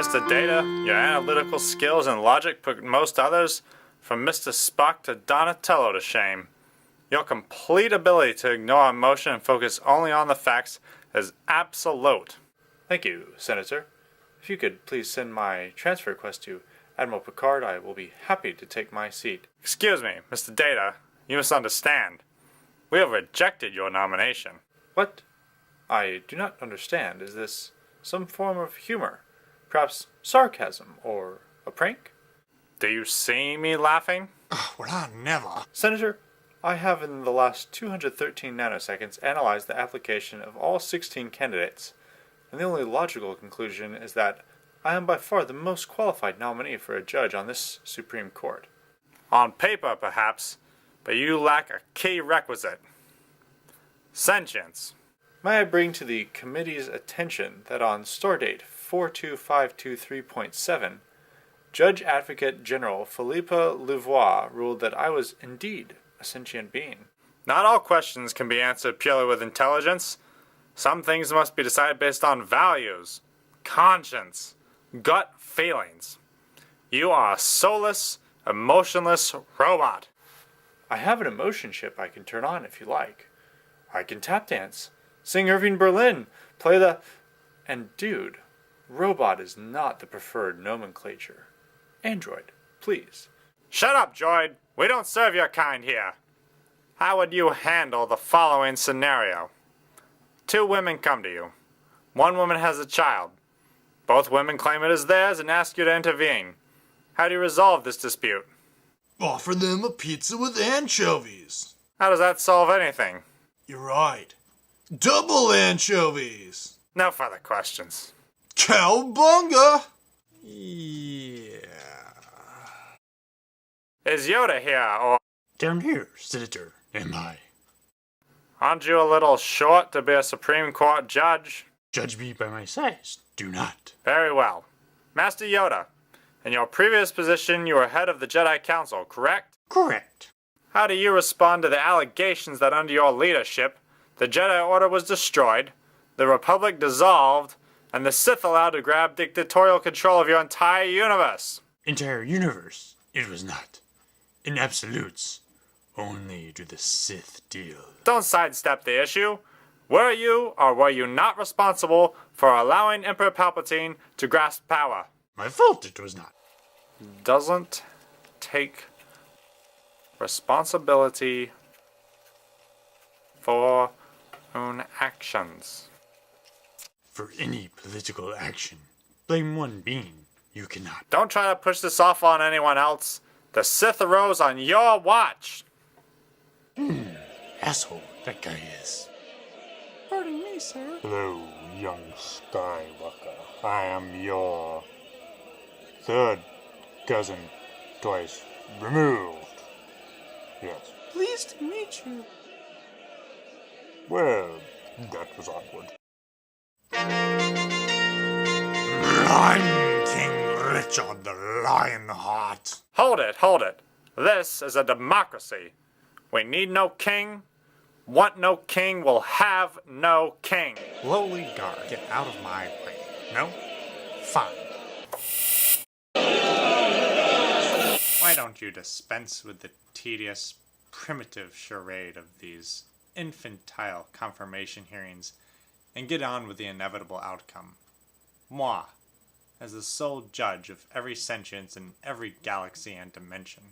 Mr. Data, your analytical skills and logic put most others, from Mr. Spock to Donatello, to shame. Your complete ability to ignore emotion and focus only on the facts is absolute. Thank you, Senator. If you could please send my transfer request to Admiral Picard, I will be happy to take my seat. Excuse me, Mr. Data, you misunderstand. We have rejected your nomination. What? I do not understand. Is this some form of humor? Perhaps sarcasm or a prank? Do you see me laughing? Well, I never. Senator, I have in the last 213 nanoseconds analyzed the application of all 16 candidates, and the only logical conclusion is that I am by far the most qualified nominee for a judge on this Supreme Court. On paper, perhaps, but you lack a key requisite. Sentience. May I bring to the committee's attention that on Stardate 42523.7, Judge Advocate General Philippe Louvois ruled that I was indeed a sentient being. Not all questions can be answered purely with intelligence. Some things must be decided based on values, conscience, gut feelings. You are a soulless, emotionless robot. I have an emotion chip I can turn on if you like. I can tap dance, sing Irving Berlin, play the... And dude, robot is not the preferred nomenclature. Android, please. Shut up, droid. We don't serve your kind here. How would you handle the following scenario? 2 women come to you. One woman has a child. Both women claim it is theirs and ask you to intervene. How do you resolve this dispute? Offer them a pizza with anchovies. How does that solve anything? You're right. Double anchovies. No further questions. Cowabunga! Yeah. Is Yoda here, or Down here, Senator, am I? aren't you a little short to be a Supreme Court judge? Judge me by my size. Do not. Very well. Master Yoda, in your previous position you were head of the Jedi Council, correct? Correct. How do you respond to the allegations that under your leadership, the Jedi Order was destroyed, the Republic dissolved, and the Sith allowed to grab dictatorial control of your entire universe? Entire universe. It was not. In absolutes. Only do the Sith deal. Don't sidestep the issue. Were you or were you not responsible for allowing Emperor Palpatine to grasp power? My fault it was not. Doesn't take responsibility for own actions. For any political action, blame one being. You cannot. Don't try to push this off on anyone else. The Sith arose on your watch. Asshole, that guy is. Pardon me, sir. Hello, young Skywalker. I am your third cousin twice removed. Yes. Pleased to meet you. Well, that was awkward. I'm King Richard the Lionheart. Hold it. This is a democracy. We need no king. Want no king, will have no king. Lowly guard, get out of my way. No? Fine. Why don't you dispense with the tedious, primitive charade of these infantile confirmation hearings and get on with the inevitable outcome? Moi, as the sole judge of every sentience in every galaxy and dimension.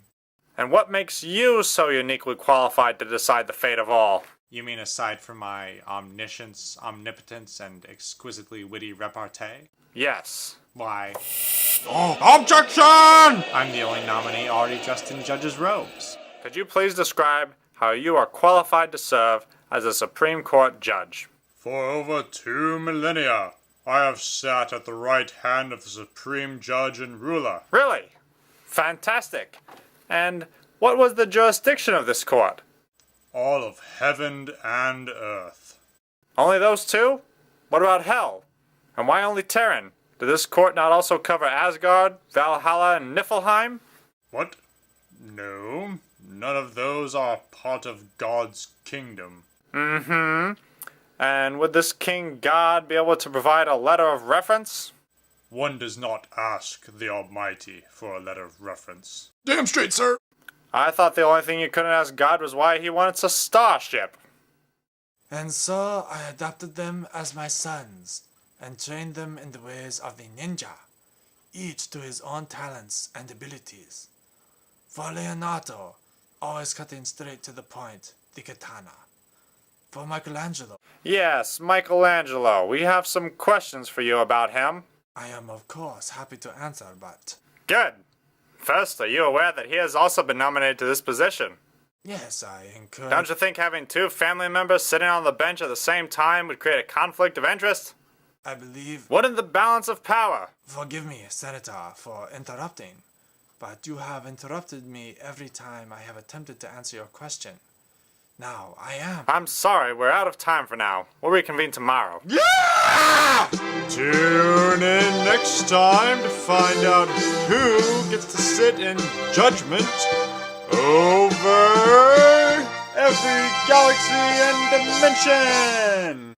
And what makes you so uniquely qualified to decide the fate of all? You mean aside from my omniscience, omnipotence, and exquisitely witty repartee? Yes. Why, Objection! I'm the only nominee already dressed in judge's robes. Could you please describe how you are qualified to serve as a Supreme Court judge? For over 2 millennia, I have sat at the right hand of the Supreme Judge and Ruler. Really? Fantastic. And what was the jurisdiction of this court? All of heaven and earth. Only those two? What about hell? And why only Terran? Did this court not also cover Asgard, Valhalla, and Niflheim? What? No, none of those are part of God's kingdom. Mm-hmm. And would this King God be able to provide a letter of reference? one does not ask the Almighty for a letter of reference. Damn straight, sir. I thought the only thing you couldn't ask God was why he wanted a starship. And so I adopted them as my sons, and trained them in the ways of the ninja, each to his own talents and abilities. For Leonardo, always cutting straight to the point, the katana. For Michelangelo, Yes, Michelangelo. We have some questions for you about him. I am of course happy to answer, but Good. First, are you aware that he has also been nominated to this position? yes, I encourage. Don't you think having two family members sitting on the bench at the same time would create a conflict of interest? I believe. What in the balance of power? Forgive me, Senator, for interrupting, but you have interrupted me every time I have attempted to answer your question. Now, I am. I'm sorry, we're out of time for now. We'll reconvene tomorrow. Tune in next time to find out who gets to sit in judgment over every galaxy and dimension.